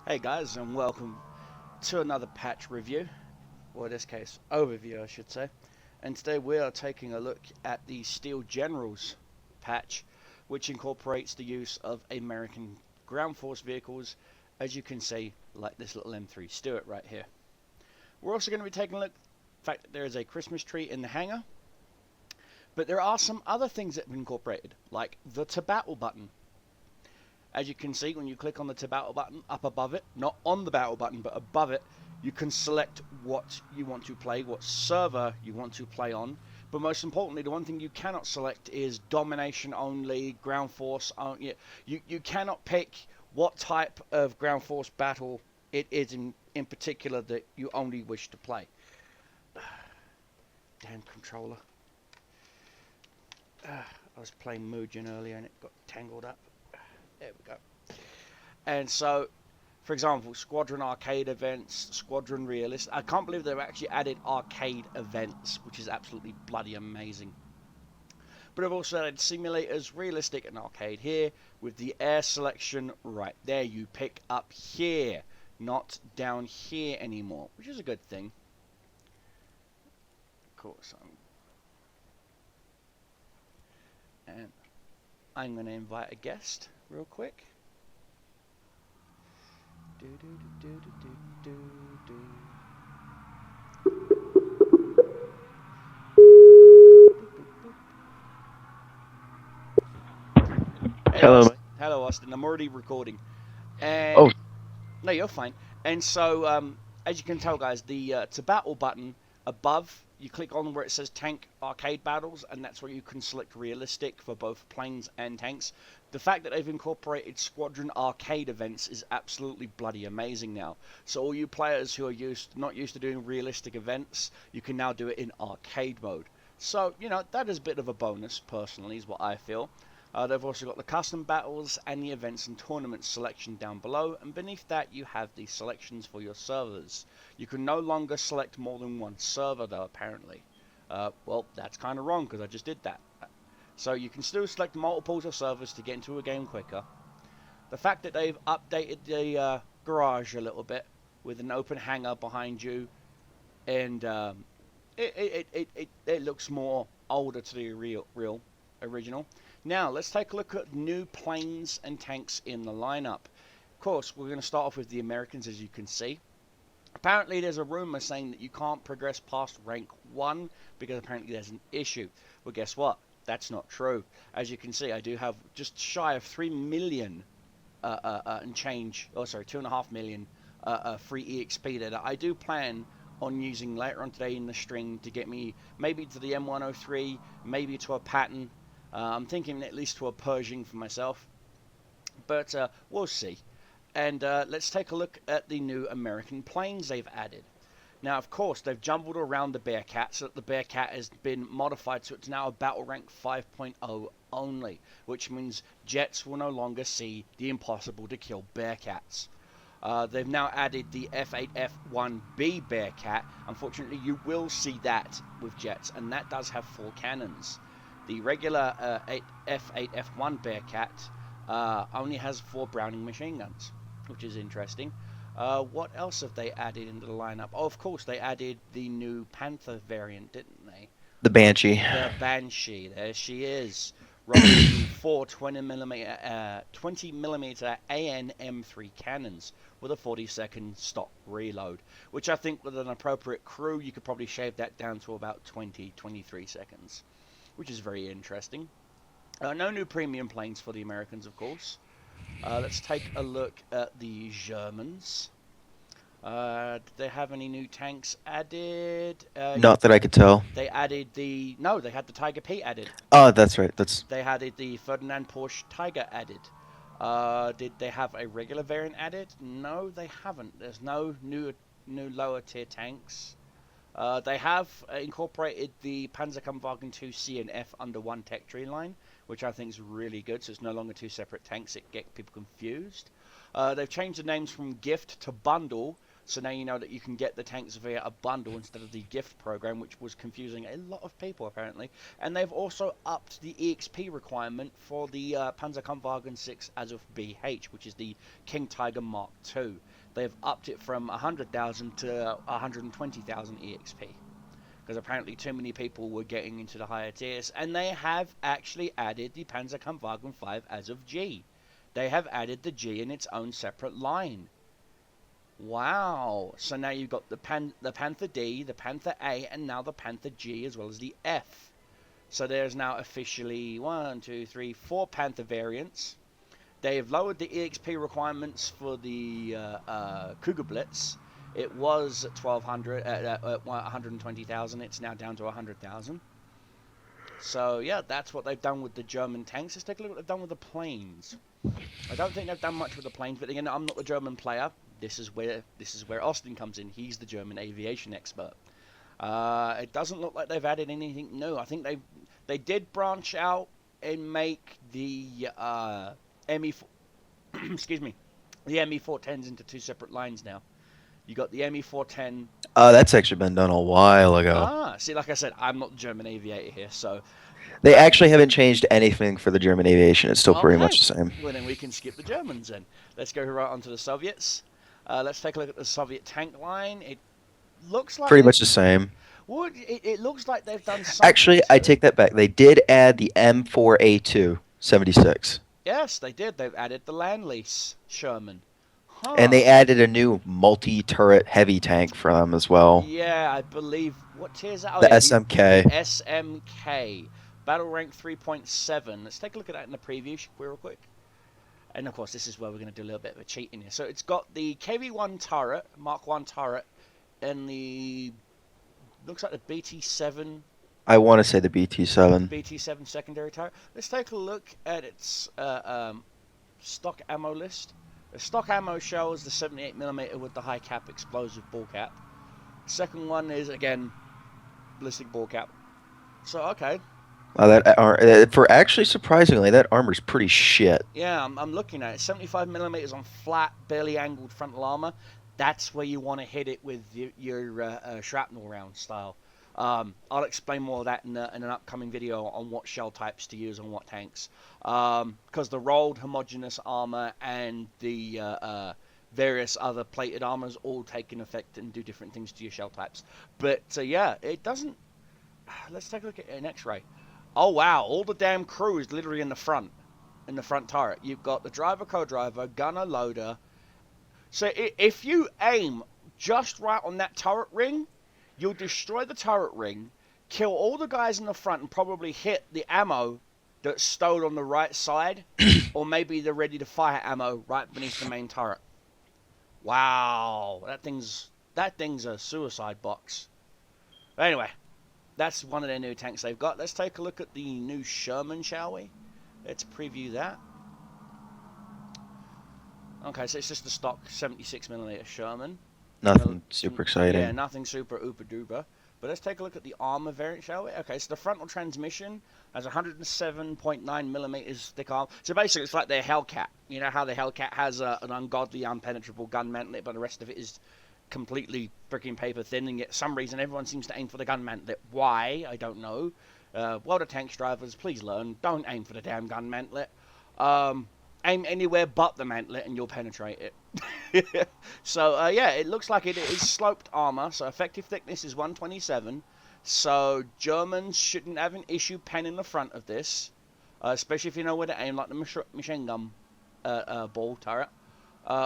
Hey guys, and welcome to another patch review, or in this case, overview I should say. And today we are taking a look at the Steel Generals patch, which incorporates the use of American ground force vehicles, as you can see, like this little M3 Stuart right here. We're also going to be taking a look at the fact that there is a Christmas tree in the hangar, but there are some other things that have been incorporated, like the to battle button. As you can see, when you click on the to battle button up above it, not on the battle button, but above it, you can select what you want to play, what server you want to play on. But most importantly, the one thing you cannot select is domination only, ground force only. You cannot pick what type of ground force battle it is in particular that you only wish to play. Damn controller. I was playing Mugen earlier and it got tangled up. There we go. And so, for example, Squadron Arcade events, Squadron Realist. I can't believe they've actually added arcade events, which is absolutely bloody amazing. But I've also added simulators, realistic and arcade here, with the air selection right there. You pick up here, not down here anymore, which is a good thing. Of course, and I'm going to invite a guest real quick. Hello. Hello, Austin. I'm already recording. And Oh. No, you're fine. And so, as you can tell, guys, the to battle button above, you click on where it says Tank Arcade Battles, and that's where you can select realistic for both planes and tanks. The fact that they've incorporated Squadron Arcade events is absolutely bloody amazing now. So all you players who are not used to doing realistic events, you can now do it in arcade mode. So, you know, that is a bit of a bonus, personally, is what I feel. They've also got the custom battles and the events and tournaments selection down below, and beneath that you have the selections for your servers. You can no longer select more than one server though, apparently. Well, that's kind of wrong because I just did that. So you can still select multiples of servers to get into a game quicker. The fact that they've updated the garage a little bit with an open hangar behind you, and it looks more older to the original. Now, let's take a look at new planes and tanks in the lineup. Of course, we're going to start off with the Americans, as you can see. Apparently, there's a rumor saying that you can't progress past rank 1 because apparently there's an issue. Well, guess what? That's not true. As you can see, I do have just shy of 3 million and change, oh sorry, 2.5 million free EXP that I do plan on using later on today in the string to get me maybe to the M103, maybe to a Patton. I'm thinking at least to a Pershing for myself, but we'll see. And let's take a look at the new American planes they've added. Now, of course, they've jumbled around the Bearcat so that the Bearcat has been modified so it's now a battle rank 5.0 only, which means jets will no longer see the impossible to kill Bearcats. They've now added the F8F1B Bearcat. Unfortunately, you will see that with jets, and that does have 4 cannons. The regular F8F1 Bearcat only has 4 Browning machine guns, which is interesting. What else have they added into the lineup? Oh, of course, they added the new Panther variant, didn't they? The Banshee. The Banshee, there she is. Rolling 4 20mm AN M3 cannons with a 40-second stock reload, which I think with an appropriate crew, you could probably shave that down to about 20-23 seconds. Which is very interesting. No new premium planes for the Americans, of course. Let's take a look at the Germans. Did they have any new tanks added? Not that I could tell. They added the... No, they had the Tiger P added. Oh, that's right. They had the Ferdinand Porsche Tiger added. Did they have a regular variant added? No, they haven't. There's no new lower tier tanks. They have incorporated the Panzerkampfwagen 2C and F under one tech tree line, which I think is really good, so it's no longer 2 separate tanks that get people confused. They've changed the names from Gift to Bundle So now you know that you can get the tanks via a bundle instead of the gift program, which was confusing a lot of people apparently. And they've also upped the EXP requirement for the Panzerkampfwagen 6 ASUS BH, which is the King Tiger Mark II. They've upped it from 100,000 to 120,000 EXP. Because apparently too many people were getting into the higher tiers. And they have actually added the Panzerkampfwagen 5 ASUS G. They have added the G in its own separate line. Wow. So now you've got the Panther D, the Panther A, and now the Panther G as well as the F. So there's now officially 4 Panther variants. They have lowered the EXP requirements for the Cougar Blitz. It was 120,000. It's now down to 100,000. So yeah, that's what they've done with the German tanks. Let's take a look at what they've done with the planes. I don't think they've done much with the planes, but again, I'm not the German player. This is where Austin comes in. He's the German aviation expert. It doesn't look like they've added anything new. I think they did branch out and make the excuse me, the ME410s into 2 separate lines now. You got the ME410. That's actually been done a while ago. See, like I said, I'm not the German aviator here, so They actually haven't changed anything for the German aviation. It's still pretty much the same. Well, then we can skip the Germans then. Let's go right on to the Soviets. Let's take a look at the Soviet tank line. It looks like... Pretty much the same. Well, it looks like they've done something. Actually, I take that back. They did add the M4A2 76. Yes, they did. They've added the Land-Lease Sherman. Huh. And they added a new multi-turret heavy tank for them as well. Yeah, I believe... What tier is that? Oh, The yeah, SMK. The SMK. Battle rank 3.7. Let's take a look at that in the preview real quick. And of course, this is where we're going to do a little bit of a cheat in here. So it's got the KV-1 turret, Mark 1 turret, and the... Looks like the BT-7... I want to say the BT-7. BT-7 secondary turret. Let's take a look at its stock ammo list. The stock ammo shows the 78mm with the high cap explosive ball cap. The second one is, again, ballistic ball cap. So, okay. For actually, surprisingly, that armor's pretty shit. Yeah, I'm looking at it. 75mm on flat, barely angled frontal armor. That's where you want to hit it with your shrapnel round style. I'll explain more of that in an upcoming video on what shell types to use on what tanks. Because the rolled homogeneous armor and the various other plated armors all take an effect and do different things to your shell types. But yeah, it doesn't... Let's take a look at an X-ray. Oh wow, all the damn crew is literally in the front turret. You've got the driver, co-driver, gunner, loader. So if you aim just right on that turret ring, you'll destroy the turret ring, kill all the guys in the front, and probably hit the ammo that's stowed on the right side, or maybe the ready to fire ammo right beneath the main turret. Wow, that thing's a suicide box. But anyway, that's one of their new tanks they've got. Let's take a look at the new Sherman, shall we? Let's preview that. Okay, so it's just the stock 76mm Sherman. Nothing super exciting. Yeah, nothing super ooper duper. But let's take a look at the armor variant, shall we? Okay, so the frontal transmission has 107.9mm thick arm. So basically, it's like their Hellcat. You know how the Hellcat has an ungodly, unpenetrable gun mantlet, but the rest of it is completely freaking paper thin, and yet some reason everyone seems to aim for the gun mantlet. Why? I don't know. Well, the tanks drivers, please learn. Don't aim for the damn gun mantlet. Aim anywhere but the mantlet and you'll penetrate it. So, yeah, it looks like it is sloped armor. So, effective thickness is 127. So, Germans shouldn't have an issue penning the front of this. Especially if you know where to aim, like the machine gun ball turret.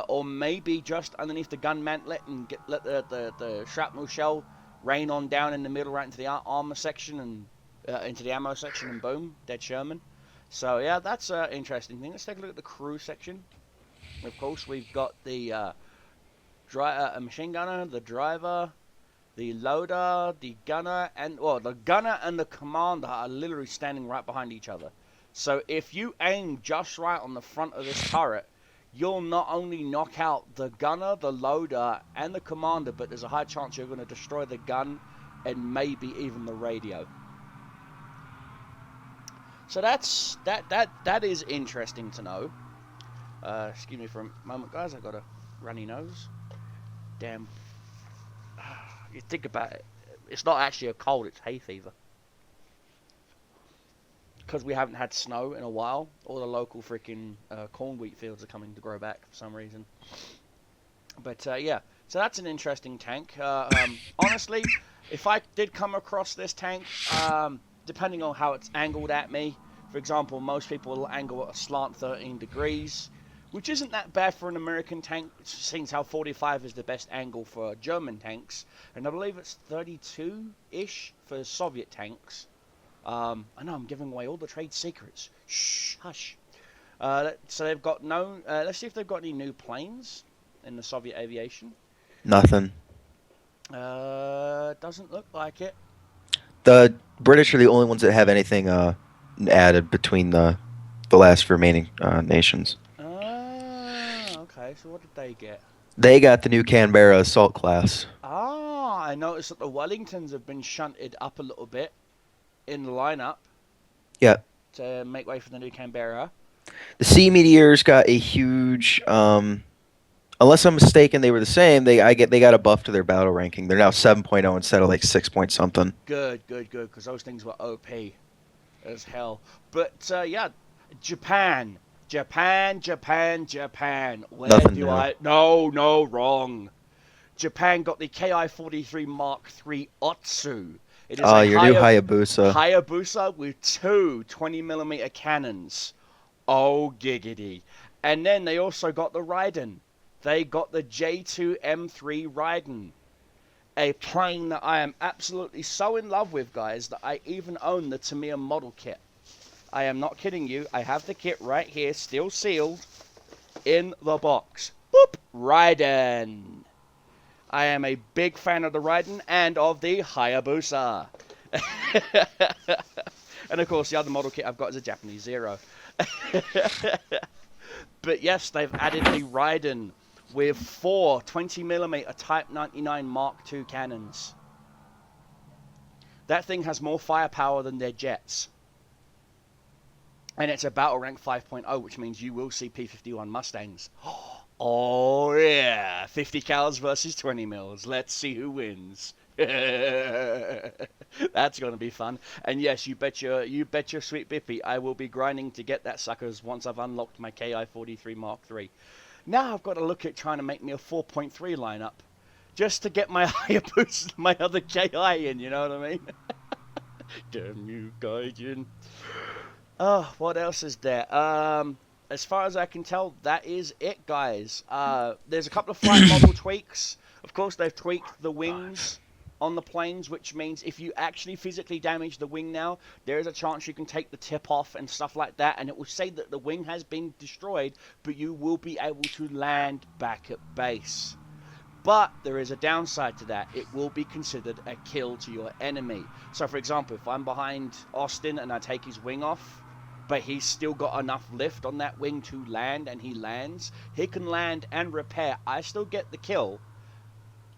Or maybe just underneath the gun mantlet and let the shrapnel shell rain on down in the middle right into the armor section and into the ammo section, and boom, dead Sherman. So yeah, that's an interesting thing. Let's take a look at the crew section. Of course, we've got the machine gunner, the driver, the loader, the gunner, and the gunner and the commander are literally standing right behind each other. So if you aim just right on the front of this turret, you'll not only knock out the gunner, the loader, and the commander, but there's a high chance you're going to destroy the gun and maybe even the radio. So that is interesting to know. Excuse me for a moment, guys. I've got a runny nose. damn. You think about it. It's not actually a cold, it's hay fever. Because we haven't had snow in a while, all the local freaking corn wheat fields are coming to grow back for some reason. But yeah, so that's an interesting tank. Honestly, if I did come across this tank, depending on how it's angled at me, for example, most people will angle at a slant 13 degrees, which isn't that bad for an American tank, since how 45 is the best angle for German tanks, and I believe it's 32-ish for Soviet tanks. I know I'm giving away all the trade secrets. Shh, hush. So they've got no. Let's see if they've got any new planes in the Soviet aviation. Nothing. Doesn't look like it. The British are the only ones that have anything added between the last remaining nations. Okay. So what did they get? They got the new Canberra assault class. Ah, I noticed that the Wellingtons have been shunted up a little bit in the lineup. Yeah. To make way for the new Canberra. The Sea Meteors got a huge. Unless I'm mistaken, they were the same. They got a buff to their battle ranking. They're now 7.0 instead of like 6 point something. Good. Because those things were OP as hell. But yeah, Japan. Where Nothing do new. No, wrong. Japan got the Ki-43 Mark III Otsu. It is your new Hayabusa. Hayabusa with two 20mm cannons. Oh, giggity. And then they also got the Raiden. They got the J2M3 Raiden. A plane that I am absolutely so in love with, guys, that I even own the Tamiya model kit. I am not kidding you. I have the kit right here, still sealed, in the box. Boop! Raiden. I am a big fan of the Raiden and of the Hayabusa. And of course, the other model kit I've got is a Japanese Zero. But yes, they've added the Raiden with 4 20mm Type 99 Mark II cannons. That thing has more firepower than their jets. And it's a battle rank 5.0, which means you will see P-51 Mustangs. Oh yeah, 50 cals versus 20 mils. Let's see who wins. That's gonna be fun. And yes, you bet your sweet bippy, I will be grinding to get that suckers once I've unlocked my Ki-43 Mark III. Now I've got to look at trying to make me a 4.3 lineup, just to get my Hayabusa, my other Ki in. You know what I mean? Damn you, Gaijin. Oh, what else is there? As far as I can tell, that is it, guys. There's a couple of flight model tweaks. Of course, they've tweaked the wings on the planes, which means if you actually physically damage the wing now, there is a chance you can take the tip off and stuff like that, and it will say that the wing has been destroyed, but you will be able to land back at base. But there is a downside to that. It will be considered a kill to your enemy. So, for example, if I'm behind Austin and I take his wing off, but he's still got enough lift on that wing to land, and he lands, he can land and repair. I still get the kill.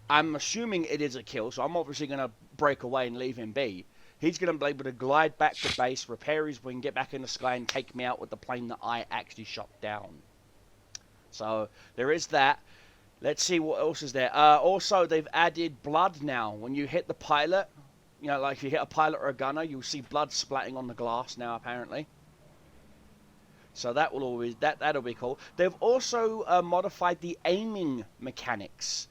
I'm assuming it is a kill, so I'm obviously going to break away and leave him be. He's going to be able to glide back to base, repair his wing, get back in the sky, and take me out with the plane that I actually shot down. So, there is that. Let's see what else is there. Also, they've added blood now. When you hit the pilot, you know, like if you hit a pilot or a gunner, you'll see blood splatting on the glass now, apparently. So that will always that'll be cool. They've also modified the aiming mechanics.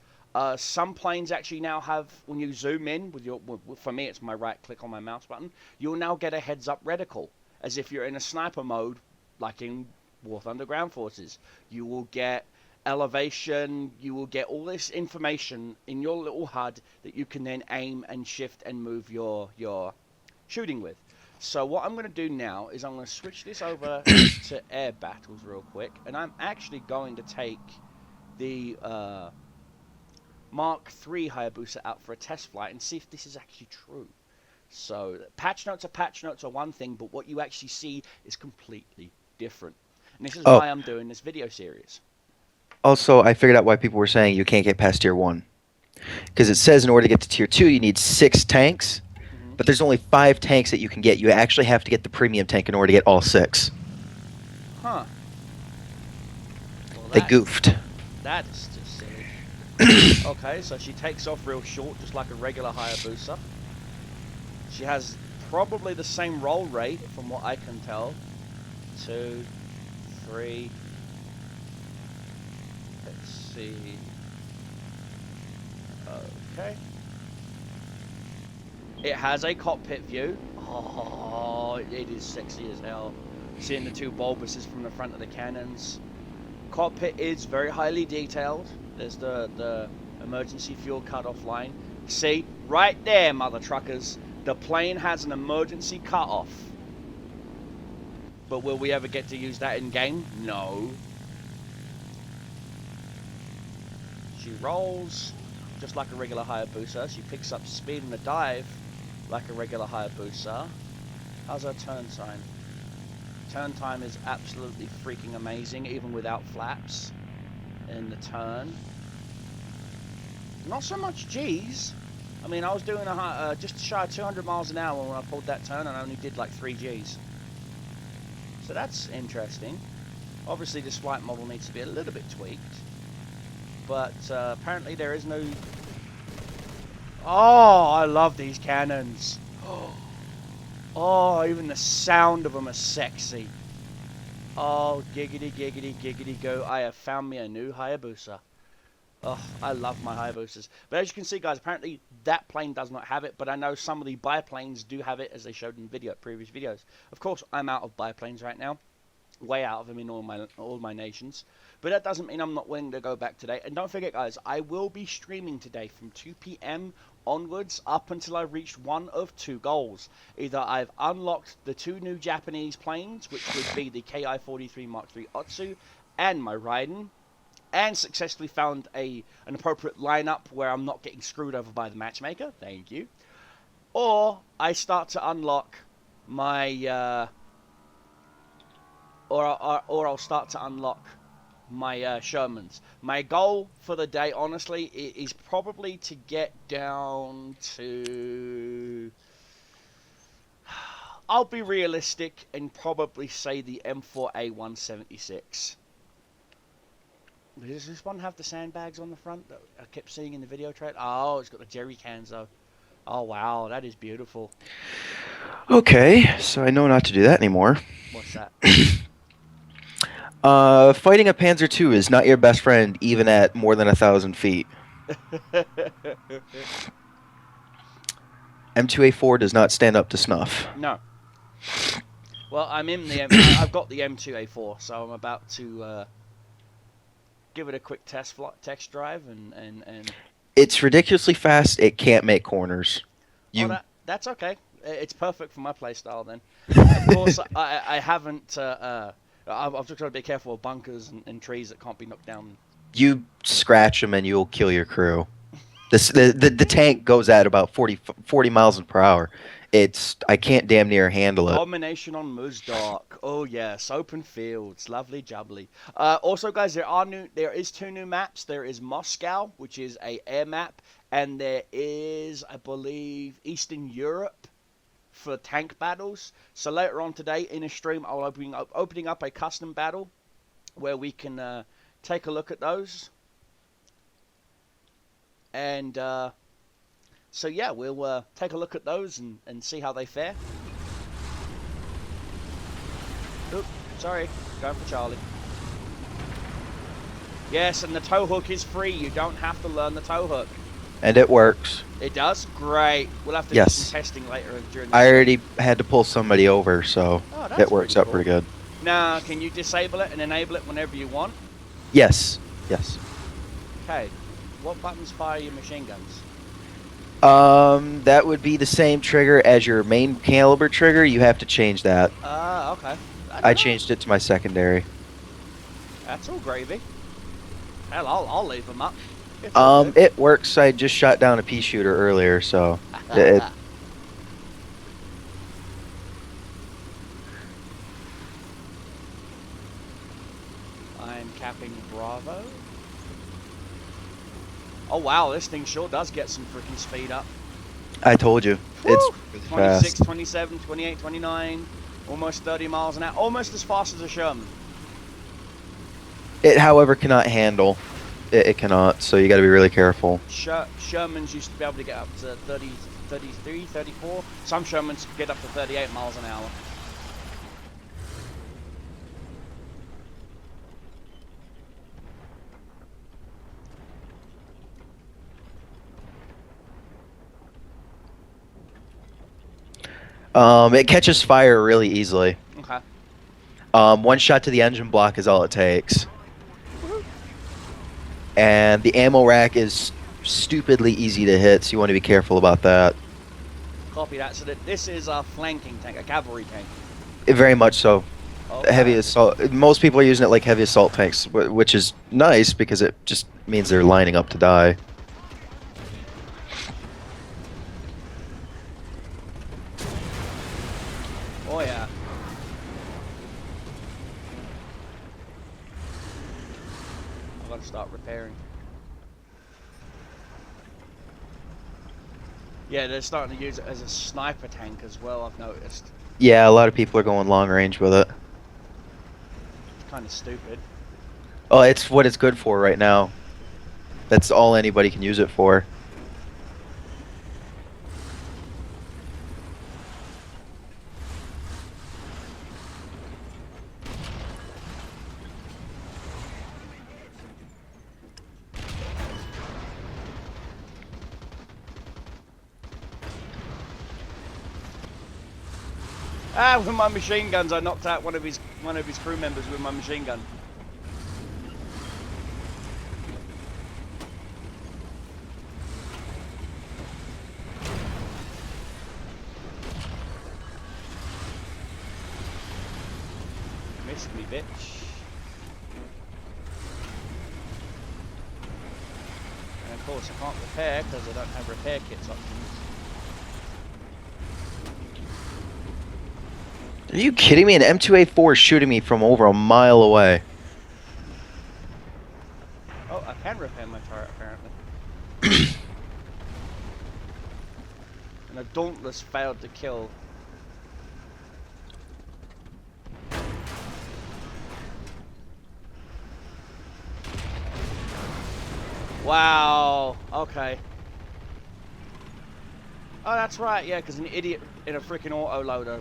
Some planes actually now have, when you zoom in with your, for me it's my right click on my mouse button, you'll now get a heads-up reticle, as if you're in a sniper mode, like in War Thunder Ground Forces. You will get elevation, you will get all this information in your little HUD that you can then aim and shift and move your shooting with. So what I'm going to do now is I'm going to switch this over to air battles real quick, and I'm actually going to take the Mark III Hayabusa out for a test flight and see if this is actually true. So patch notes are one thing, but what you actually see is completely different. And this is why I'm doing this video series. Also, I figured out why people were saying you can't get past tier 1. Because it says in order to get to tier 2, you need 6 tanks. But there's only 5 tanks that you can get. You actually have to get the premium tank in order to get all 6. Huh. Well, they goofed. That is just silly. Okay, so she takes off real short, just like a regular Hayabusa. She has probably the same roll rate, from what I can tell. 2, 3. Let's see. Okay. It has a cockpit view. Oh, it is sexy as hell. Seeing the two bulbuses from the front of the cannons. Cockpit is very highly detailed. There's the emergency fuel cutoff line. See, right there, mother truckers. The plane has an emergency cutoff. But will we ever get to use that in game? No. She rolls just like a regular Hayabusa. She picks up speed in the dive like a regular Hayabusa. How's her turn sign? Turn time is absolutely freaking amazing, even without flaps in the turn. Not so much G's. I mean, I was doing just shy of 200 miles an hour when I pulled that turn, and I only did like 3 G's. So that's interesting. Obviously, this flight model needs to be a little bit tweaked. But apparently there is no... Oh, I love these cannons. Oh, even the sound of them are sexy. Oh, giggity, giggity, giggity go. I have found me a new Hayabusa. Oh, I love my Hayabusas. But as you can see, guys, apparently that plane does not have it. But I know some of the biplanes do have it, as they showed in previous videos. Of course, I'm out of biplanes right now. Way out of them in all my nations. But that doesn't mean I'm not willing to go back today. And don't forget, guys, I will be streaming today from 2 PM onwards up until I reach one of 2 goals. Either I've unlocked the 2 new Japanese planes, which would be the Ki-43 Mark III Otsu and my Raiden, and successfully found an appropriate lineup where I'm not getting screwed over by the matchmaker. Thank you. Or I start to unlock my... Or I'll start to unlock my Shermans. My goal for the day, honestly, is probably to get down to... I'll be realistic and probably say the M4A176. Does this one have the sandbags on the front that I kept seeing in the video trailer? Oh, it's got the jerry cans though. Oh wow, that is beautiful. Okay, so I know not to do that anymore. What's that? Fighting a Panzer II is not your best friend, even at more than 1,000 feet. M2A4 does not stand up to snuff. No. Well, I'm in the I've got the M2A4, so I'm about to give it a quick test drive and. It's ridiculously fast. It can't make corners. That's okay. It's perfect for my playstyle then. Of course, I haven't. I've just got to be careful of bunkers and trees that can't be knocked down. You scratch them and you'll kill your crew. The tank goes at about 40 miles per hour. I can't damn near handle it. Domination on Muzdark. Oh yes, open fields, lovely jubbly. Also, guys, there is 2 new maps. There is Moscow, which is a air map, and there is, I believe, Eastern Europe for tank battles. So later on today in a stream, I'll opening up a custom battle where we can take a look at those. And so yeah, we'll take a look at those and see how they fare. Oop, sorry, going for Charlie. Yes, and the tow hook is free. You don't have to learn the tow hook. And it works. It does? Great. We'll have to do some testing later during the I already had to pull somebody over, so it works out pretty good. Now, can you disable it and enable it whenever you want? Yes. Yes. Okay. What buttons fire your machine guns? That would be the same trigger as your main caliber trigger. You have to change that. Okay. I changed it to my secondary. That's all gravy. Hell, I'll leave them up. It works. I just shot down a pea shooter earlier, so I'm capping Bravo. Oh wow, this thing sure does get some freaking speed up. I told you. Woo! It's really 26, fast. 27, 28, 29, almost 30 miles an hour, almost as fast as a Sherman. It, however, cannot handle it cannot. So you got to be really careful. Shermans used to be able to get up to 30, 33, 34. Some Shermans get up to 38 miles an hour. It catches fire really easily. Okay. One shot to the engine block is all it takes. And the ammo rack is stupidly easy to hit, so you want to be careful about that. Copy that. So this is a flanking tank, a cavalry tank. Very much so. Okay. Heavy assault. Most people are using it like heavy assault tanks, which is nice because it just means they're lining up to die. Oh yeah. I've got to start repairing. Yeah, they're starting to use it as a sniper tank as well, I've noticed. Yeah, a lot of people are going long range with it. It's kind of stupid. Oh, it's what it's good for right now. That's all anybody can use it for. Ah, with my machine guns, I knocked out one of his crew members with my machine gun. Missed me, bitch. And of course, I can't repair because I don't have repair kits options. Are you kidding me? An M2A4 is shooting me from over a mile away. Oh, I can repair my turret apparently. And a Dauntless failed to kill. Wow. Okay. Oh, that's right. Yeah, because an idiot in a freaking autoloader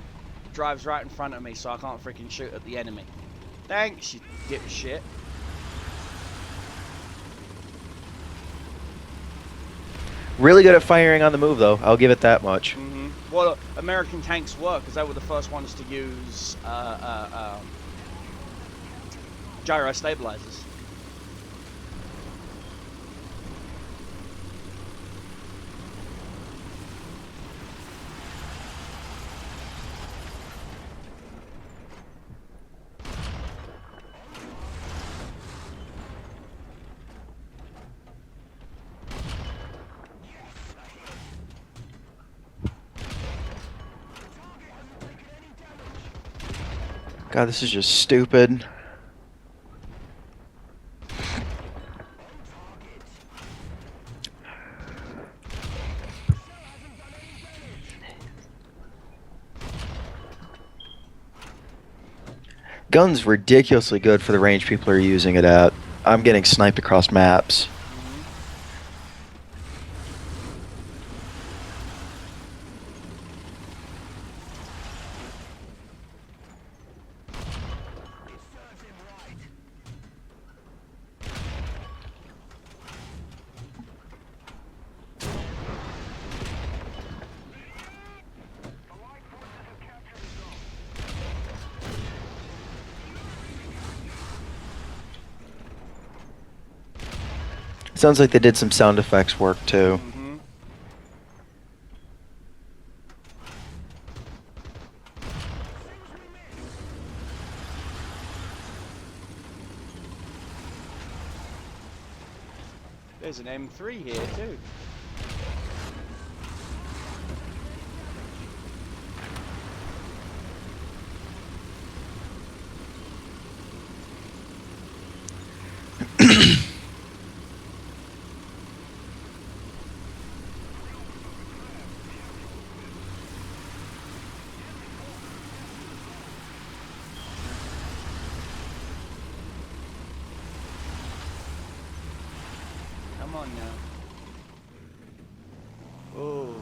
drives right in front of me, so I can't freaking shoot at the enemy. Thanks, you dipshit. Really good at firing on the move, though. I'll give it that much. Well, American tanks were, because they were the first ones to use gyro stabilizers. God, this is just stupid. Gun's ridiculously good for the range people are using it at. I'm getting sniped across maps. Sounds like they did some sound effects work too. There's an M3 here too. on now. Oh.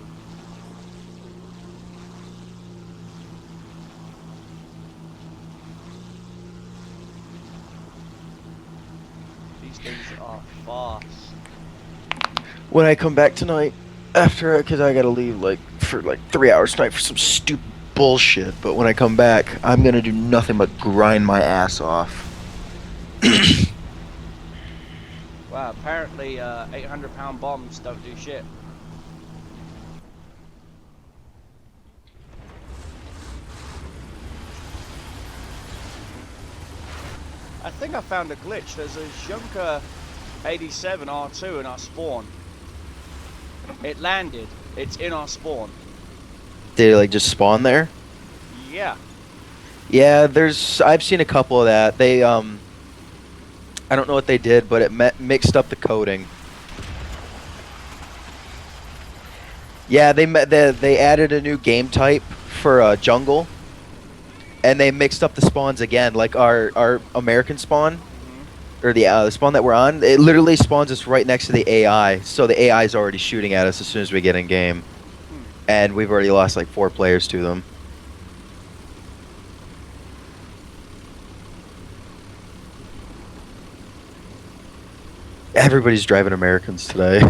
These things are fast. When I come back tonight, after, because I gotta leave like for like 3 hours tonight for some stupid bullshit. But when I come back, I'm gonna do nothing but grind my ass off. Wow, apparently 800-pound bombs don't do shit. I think I found a glitch. There's a Junker 87 R2 in our spawn. It landed. It's in our spawn. Did it like just spawn there? Yeah. Yeah, I've seen a couple of that. They I don't know what they did, but it mixed up the coding. Yeah, they added a new game type for jungle, and they mixed up the spawns again. Like our American spawn, or the spawn that we're on, it literally spawns us right next to the AI. So the AI is already shooting at us as soon as we get in game, and we've already lost like 4 players to them. Everybody's driving Americans today.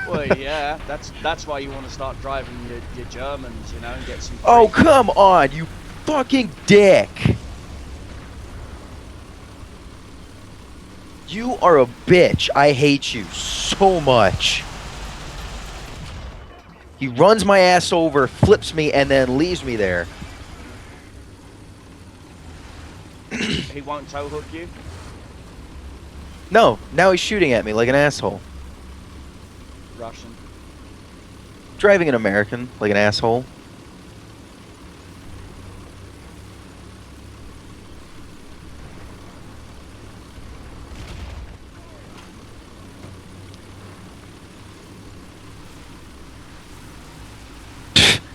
Well, yeah, that's why you want to start driving your Germans, you know, and get some. Oh, come on, you fucking dick! You are a bitch. I hate you so much. He runs my ass over, flips me, and then leaves me there. He won't tow hook you? No, now he's shooting at me like an asshole. Russian. Driving an American like an asshole.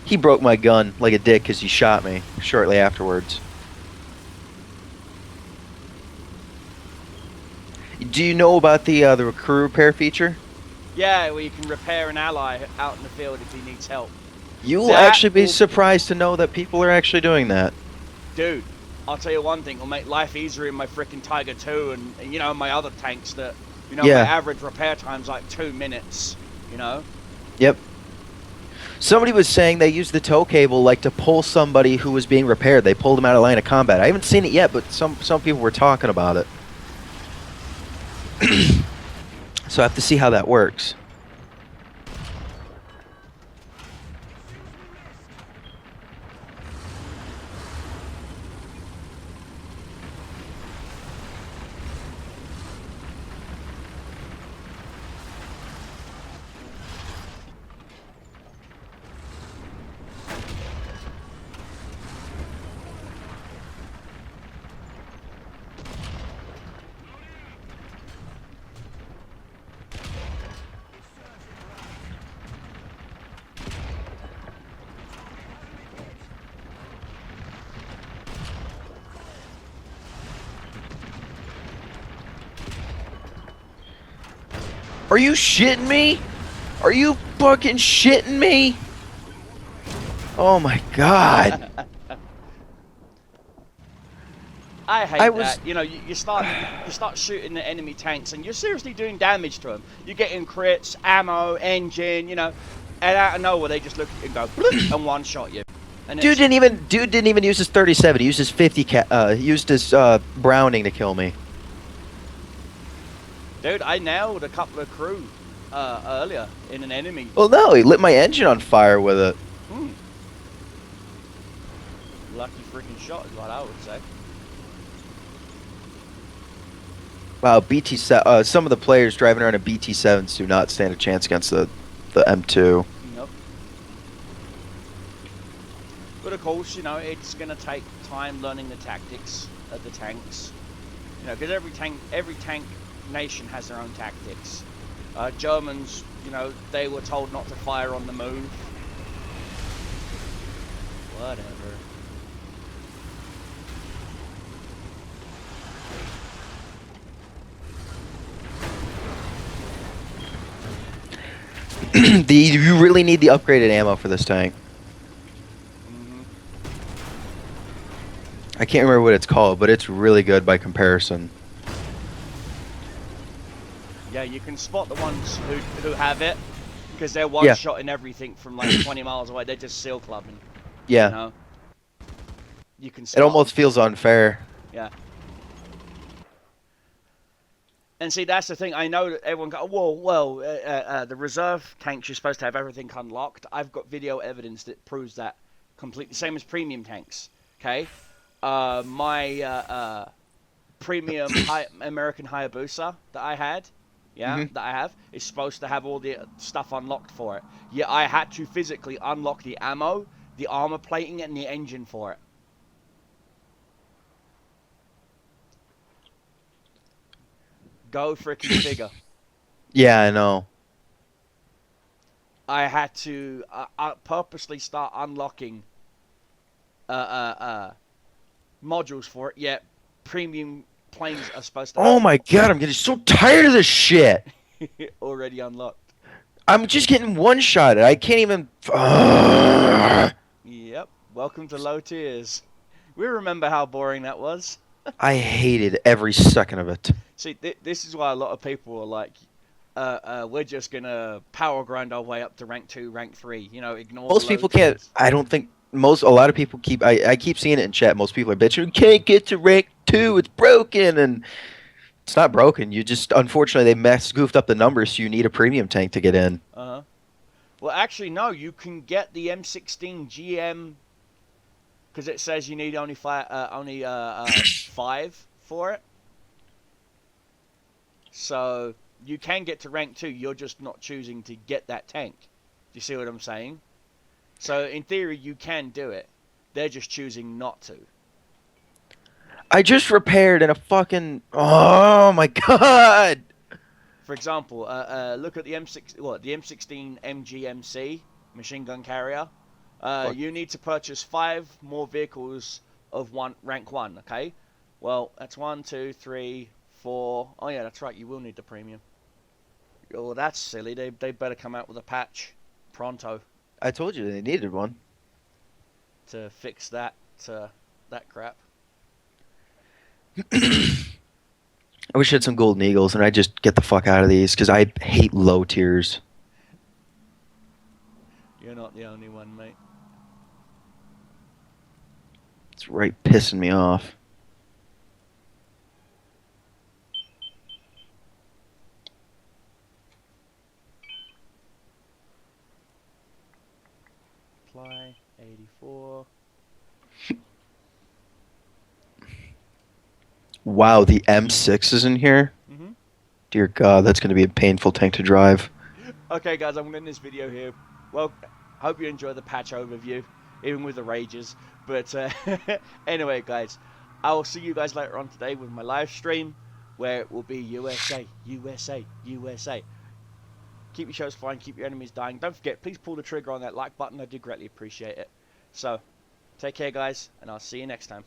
He broke my gun like a dick because he shot me shortly afterwards. Do you know about the crew repair feature? Yeah, where you can repair an ally out in the field if he needs help. You'll actually be surprised to know that people are actually doing that. Dude, I'll tell you one thing. It'll make life easier in my freaking Tiger 2 and, you know, my other tanks that, you know, Yeah. my average repair time's like 2 minutes, you know? Yep. Somebody was saying they used the tow cable like to pull somebody who was being repaired. They pulled him out of line of combat. I haven't seen it yet, but some people were talking about it. So I have to see how that works. Are you shitting me? Are you fucking shitting me? Oh my god. I hate that. You know, you start shooting the enemy tanks and you're seriously doing damage to them. You're getting crits, ammo, engine, you know, and out of nowhere they just look at you and go bloop, and one shot you. And Dude didn't even use his 37. He used his 50 used his Browning to kill me. Dude, I nailed a couple of crew earlier in an enemy. Well, no, he lit my engine on fire with it. Lucky freaking shot is what I would say. Wow, BT7. Some of the players driving around in BT7s do not stand a chance against the M2. Nope. But of course, you know, it's gonna take time learning the tactics of the tanks. You know, because every tank nation has their own tactics. Germans, you know, they were told not to fire on the move. Whatever. You really need the upgraded ammo for this tank. Hmm. I can't remember what it's called, but it's really good by comparison. Yeah, you can spot the ones who have it, because they're Yeah. one-shotting everything from like 20 miles away. They're just seal clubbing. Yeah. You know? You can It spot almost them. feels unfair. Yeah. And see, that's the thing. I know that everyone go, well, the reserve tanks, you're supposed to have everything unlocked. I've got video evidence that proves that completely. Same as premium tanks. Okay? My premium American Hayabusa that I had, that I have, is supposed to have all the stuff unlocked for it. Yeah, I had to physically unlock the ammo, the armor plating, and the engine for it. Go freaking figure. Yeah, I know. I had to purposely start unlocking modules for it. Yet premium planes are supposed to have Oh my god, I'm getting so tired of this shit. already unlocked. I'm just getting one-shotted. I can't even... Yep. Welcome to low tiers. We remember how boring that was. I hated every second of it. See, this is why a lot of people are like, we're just gonna power grind our way up to rank 2, rank 3. You know, ignore. Most the low people can't... tiers. I don't think... A lot of people keep... I keep seeing it in chat. Most people are bitching, you can't get to rank 2. It's broken. And it's not broken. You just... Unfortunately, they goofed up the numbers, so you need a premium tank to get in. Uh-huh. Well, actually, no. You can get the M16 GM... Because it says you need only 5 for it. So you can get to rank 2. You're just not choosing to get that tank. Do you see what I'm saying? So in theory, you can do it. They're just choosing not to. I just repaired in a fucking... Oh my god! For example, look at the the M16 MGMC machine gun carrier. You need to purchase 5 more vehicles of rank 1. Okay. Well, that's 1, 2, 3, 4. Oh yeah, that's right. You will need the premium. Oh, that's silly. They better come out with a patch pronto I told you they needed one. to fix that crap. I wish I had some golden eagles and I'd just get the fuck out of these because I hate low tiers. You're not the only one, mate. It's right pissing me off. Apply 84. Wow, the M6 is in here? Mhm. Dear God, that's going to be a painful tank to drive. Okay, guys, I'm going to end this video here. Well, hope you enjoy the patch overview, even with the rages. But anyway, guys, I will see you guys later on today with my live stream, where it will be USA, USA, USA. Keep your shows flying, keep your enemies dying. Don't forget, please pull the trigger on that like button. I do greatly appreciate it. So, take care, guys, and I'll see you next time.